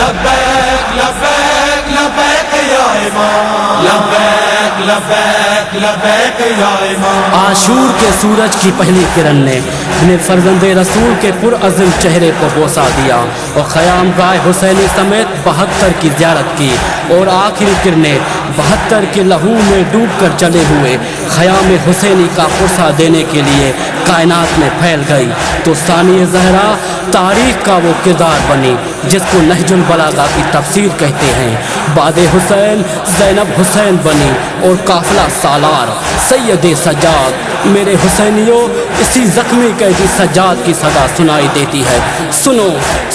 لبیک لبیک لبیک یا امام، لبیک لبیک لبیک یا امام۔ عاشور کے سورج کی پہلی کرن نے اپنے فرزند رسول کے پرعزم چہرے کو بوسہ دیا اور خیام گاہ حسینی سمیت 72 کی زیارت کی، اور آخری کرنیں 72 کے لہو میں ڈوب کر جلے ہوئے خیام حسینی کا پرسہ دینے کے لیے کائنات میں پھیل گئی، تو ثانی زہرا تاریخ کا وہ کردار بنی جس کو نہج البلاغہ کی تفسیر کہتے ہیں۔ بعد حسین زینب حسین بنی اور قافلہ سالار سید سجاد۔ میرے حسینیوں، اسی زخمی قیدی سجاد کی صدا سنائی دیتی ہے۔ سنو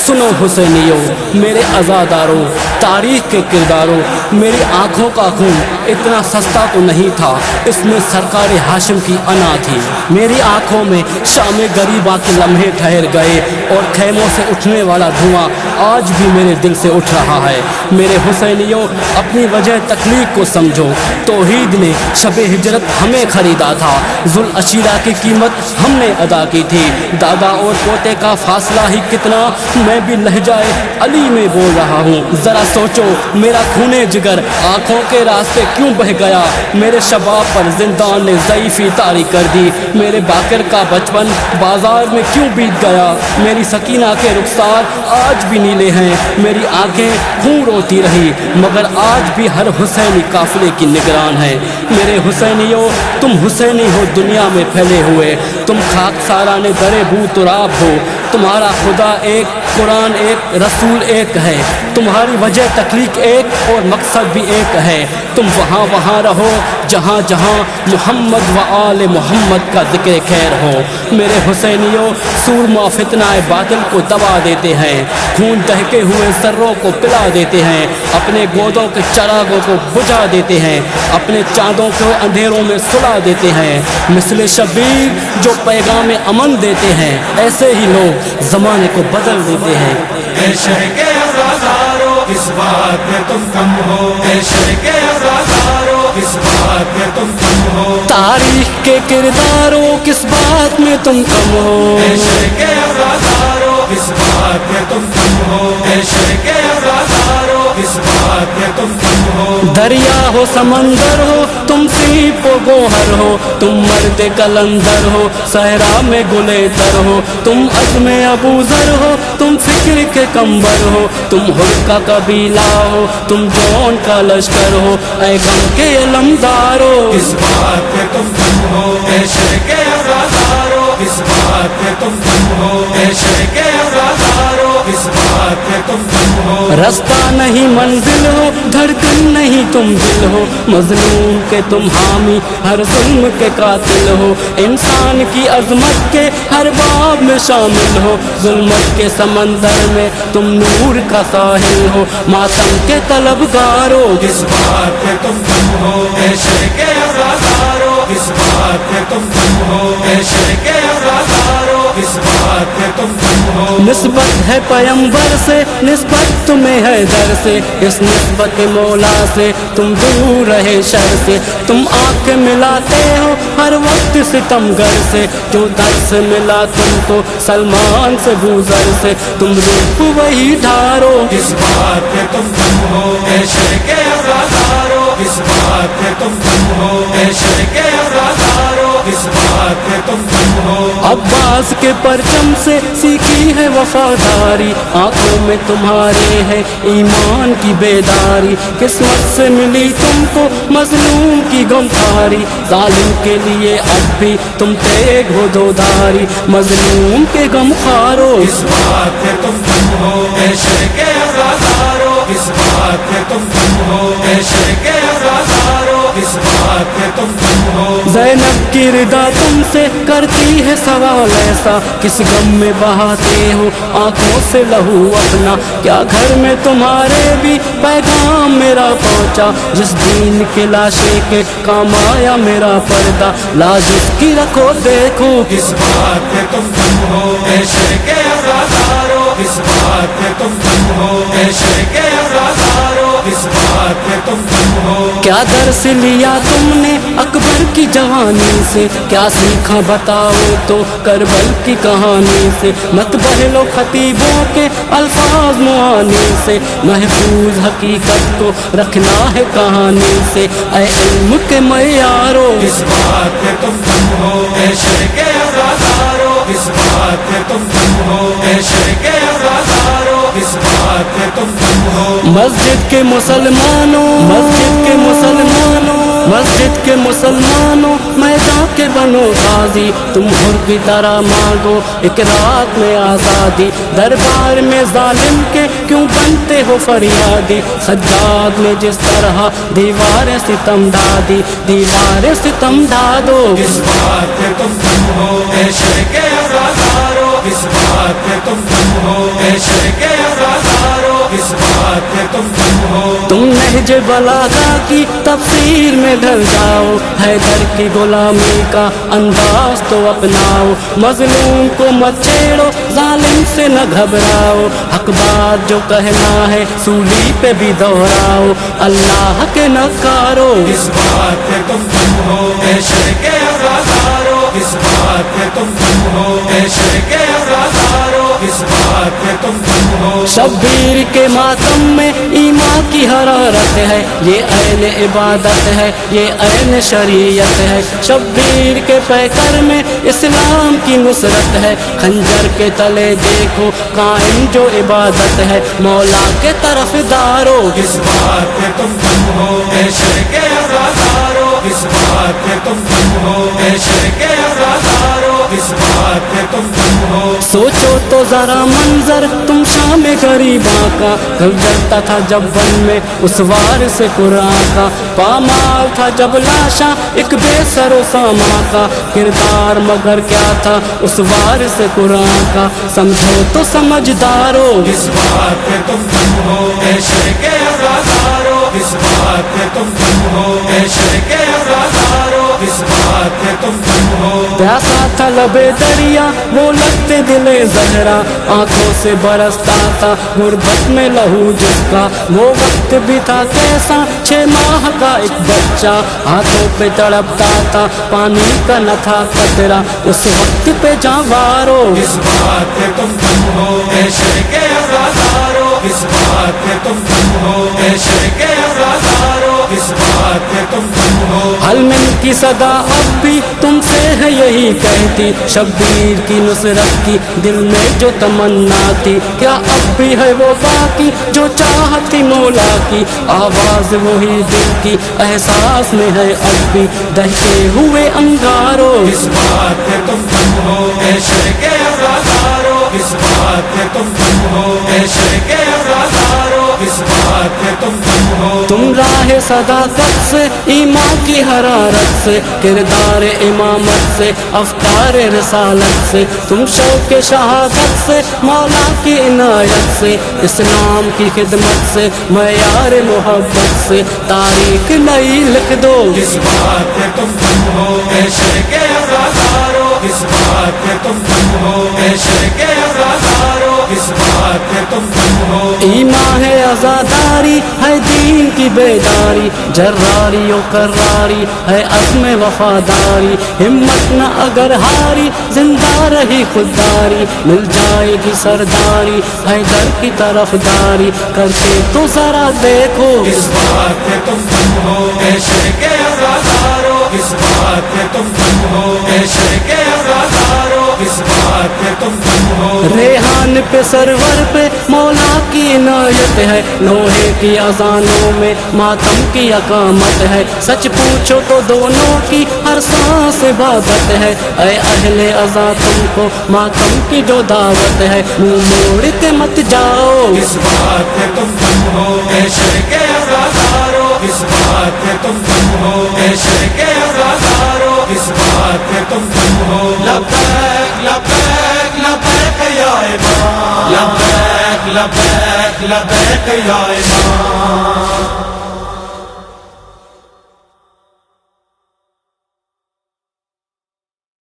سنو حسینیوں، میرے عزاداروں، تاریخ کے کرداروں، میری آنکھوں کا خون اتنا سستا تو نہیں تھا، اس میں سرکار ہاشم کی انا تھی۔ میری آنکھوں میں شام غریبہ کے لمحے ٹھہر گئے اور خیموں سے اٹھنے والا دھواں آج بھی میرے دل سے اٹھ رہا ہے۔ میرے حسینیوں، اپنی وجہ تخلیق کو سمجھو۔ توحید نے شب ہجرت ہمیں خریدا تھا، ذوالعشیرہ کی قیمت ہم نے ادا کی تھی۔ دادا اور پوتے کا فاصلہ ہی کتنا، میں بھی لہجہ علی میں بول رہا ہوں۔ ذرا سوچو، میرا خون جگر آنکھوں کے راستے کیوں بہ گیا؟ میرے شباب پر زندان نے ضعیفی طاری کر دی۔ میرے باقر کا بچپن بازار میں کیوں بیت گیا؟ میری سکینہ کے رخسار آج بھی نیلے ہیں، میری آنکھیں خون روتی رہی، مگر آج بھی ہر حسینی قافلے کی نگران ہے۔ میرے حسینیوں، تم حسینی ہو دنیا میں پھیلے ہوئے، تم خاک ساران در بو تراب ہو۔ تمہارا خدا ایک، قرآن ایک، رسول ایک ہے، تمہاری وجہ تخلیق ایک اور مقصد بھی ایک ہے۔ تم وہاں وہاں رہو جہاں جہاں محمد و آل محمد کا ذکر خیر ہو۔ میرے حسینیوں، سورما فتنہ باطل کو دبا دیتے ہیں، خون دہکے ہوئے سروں کو پلا دیتے ہیں، اپنے گودوں کے چراغوں کو بجھا دیتے ہیں، اپنے چاندوں کو اندھیروں میں سلا دیتے ہیں۔ مثل شبیر جو پیغام امن دیتے ہیں، ایسے ہی لوگ زمانے کو بدل دیتے ہیں۔ اے شہ کے عزادارو، کس بات میں تم کم ہو؟ اے شہ کے عزادارو، کس بات میں تم کم ہو؟ تاریخ کے کرداروں، کس بات میں تم کم ہو؟ اے شہ کے عزادارو، کس بات میں تم کم ہو؟ اے شہ کے عزادارو، کس بات میں تم کم ہو؟ دریا ہو سمندر ہو، تم سیپ و گوہر ہو، تم مرد کلندر ہو، صحرا میں گلے تر ہو، تم عزم ابو ذر ہو، تم فکر کے کمبر ہو، تم ہر کا قبیلہ ہو، تم جون کا لشکر ہو، اے غم کے علمدار ہو۔ کس بات میں تم کم ہو؟ اے شہ کے عزادارو، کس بات میں تم کم ہو؟ اے شہ کے عزادارو، کس بات میں تم کم ہو؟ رستہ نہیں منزل ہو، دھڑکن نہیں تم دل ہو، مظلوم کے تم حامی، ہر ظلم کے قاتل ہو، انسان کی عظمت کے ہر باب میں شامل ہو، ظلمت کے سمندر میں تم نور کا ساحل ہو، ماتم کے طلبگار ہو۔ کس بات میں تم کم ہو؟ اے شہ کے عزادارو، کس بات میں تم کم ہو؟ اے شہ کے عزادارو، کس بات میں تم کم ہو؟ نسبت ہے پیمبر سے، نسبت تمہیں ہے در سے، اس نسبت مولا سے تم دور رہے شر سے، تم آنکھ ملاتے ہو ہر وقت ستمگر سے، جو درس ملا تم کو سلمان سے بوذر سے، تم روح وہی ڈھارو۔ کس بات میں تم کم ہو؟ اے شہ کے عزادارو، کس بات میں تم کم ہو؟ اے شہ کے عزادارو، کس بات میں تم کم ہو؟ عباس کے پرچم سے سیکھی ہے وفاداری، آنکھوں میں تمہارے ہے ایمان کی بیداری، قسمت سے ملی تم کو مظلوم کی غمخواری، ظالم کے لیے اب بھی تم تیگ ہو دوداری، مظلوم کے غمخوارو۔ کس بات میں تم کم ہو؟ اے شہ کے عزادارو، کس بات میں تم کم ہو؟ اے شہ کے عزادارو، کس بات میں تم کم ہو؟ زینب کی رضا تم سے کرتی ہے سوال ایسا، کس غم میں بہاتے ہو آنکھوں سے لہو اپنا، کیا گھر میں تمہارے بھی پیغام میرا پہنچا، جس دین کے لاشے کے کام آیا میرا پردہ، لاج اس کی رکھو دیکھو۔ کس بات میں تم کم ہو؟ اے شہ کے عزادارو، کس بات میں تم کم ہو؟ اے شہ کے عزادارو، کس بات میں تم کم ہو؟ کیا درس لیا تم سامنے اکبر کی جوانی سے، کیا سیکھا بتاؤ تو کربل کی کہانی سے، مت بہلو خطیبوں کے الفاظ معانی سے، محفوظ حقیقت کو رکھنا ہے کہانی سے، اے علم کے معیارو کس بات پہ تم دم ہو اے شیخ عزادارو، کس بات پہ تم دم ہو اے شیخ عزادارو، کس بات پہ تم دم ہو۔ مسجد کے مسلمانوں، مسجد کے مسلمانوں، مسجد کے مسلمانوں، میدان کے بنو غازی، تم حر کی طرح مانگو ایک رات میں آزادی، دربار میں ظالم کے کیوں بنتے ہو فریادی، سجاد میں جس طرح دیوار ستم ڈادی، دیوار ستم ڈادو۔ کس بات پہ تم دم ہو اے شیخ عزادارو، کس بات پہ تم دم ہو اے شیخ عزادارو، کس بات پہ تم دم ہو۔ تم نہج بلاغہ کی تفسیر میں ڈھل جاؤ، حیدر کی غلامی کا انداز تو اپناؤ، مظلوم کو مت چھیڑو، ظالم سے نہ گھبراؤ، حق بات جو کہنا ہے سولی پہ بھی دہراؤ، اللہ کے نکارو۔ کس بات پہ تم دم ہو اے شیخ عزادارو، کس بات پہ تم دم ہو اے شیخ عزادارو، کس بات پہ تم دم ہو۔ شبیر کے ماتم میں ایمان کی حرارت ہے، یہ عین عبادت ہے، یہ عین شریعت ہے، شبیر کے پیکر میں اسلام کی نصرت ہے، خنجر کے تلے دیکھو قائم جو عبادت ہے، مولا کے طرف دارو۔ کس بات پہ تم دم ہو اے شیخ عزادارو، کس بات پہ تم دم ہو اے شیخ عزادارو، کس بات پہ تم دم ہو۔ سوچو تو ذرا منظر تم شام غریباں کا، گھر جلتا تھا جب بن میں اس وار سے قرآن کا، پامال تھا جب لاشاں ایک بے سر و ساما کا، کردار مگر کیا تھا اس وار سے قرآن کا، سمجھو تو سمجھدارو۔ کس بات پہ تم دم ہو اے شیخ عزادارو، کس بات پہ تم دم ہو اے شیخ عزادارو، کس بات پہ تم دم ہو۔ پیاسا تھا لبے دریا وہ لگتے دل زہرا، آنکھوں سے برستا تھا غربت میں لہو جس کا، وہ وقت بھی تھا کیسا 6 ماہ کا ایک بچہ، ہاتھوں پہ تڑپتا تھا پانی کا نہ تھا قطرہ، اس وقت پہ جانوارو۔ کس بات پہ تم دم ہو اے شیخ عزادارو، کس بات پہ تم دم ہو اے شیخ عزادارو، کس بات پہ تم دم ہو۔ حلمن کی صدا اب بھی تم سے ہے یہی کہتی، شبیر کی نصرت کی دل میں جو تمنا تھی، کیا اب بھی ہے وہ باقی جو چاہتی مولا کی، آواز وہی دل کی احساس میں ہے اب بھی دہتے ہوئے انگارو۔ کس بات پہ تم دم ہو اے شیخ عزادارو، کس بات پہ تم دم ہو اے شیخ عزادارو، کس بات پہ تم دم ہو۔ تم راہ صداقت سے، ایمان کی حرارت سے، کردار امامت سے، افکار رسالت سے، تم شوق شہادت سے، مولا کی عنایت سے، اسلام کی خدمت سے، معیار محبت سے، تاریخ نئی لکھ دو۔ کس بات پہ تم دم ہو اے شیخ عزادارو، کس بات پہ تم دم ہو اے شیخ عزادارو، کس بات پہ تم دم ہو۔ ایمان ہے عزاداری، ہے دین کی بیداری، جراری و کراری ہے عزم وفاداری، ہمت نہ اگر ہاری، زندہ رہی خودداری، مل جائے گی سرداری، حیدر کی طرف داری، کرتے تو ذرا دیکھو۔ کس بات پہ تم دم ہو اے شیخ عزادارو، کس بات پہ تم دم ہو اے شیخ عزادارو، کس بات پہ تم دم ہو۔ ریحان پہ سرور پہ مولا کی عنایت ہے، لوہے کی اذانوں میں ماتم کی اقامت ہے، سچ پوچھو تو دونوں کی ہر سانس عبادت ہے، اے اہل عزا تم کو ماتم کی جو دعوت ہے، منہ موڑ کے مت جاؤ۔ کس بات پہ تم دم ہو اے شیخ عزادارو، کس بات پہ تم دم ہو اے شیخ عزادارو، کس بات پہ تم دم ہو۔ لبیک لبیک لبیک یا امام، لبیک لبیک لبیک یا امام۔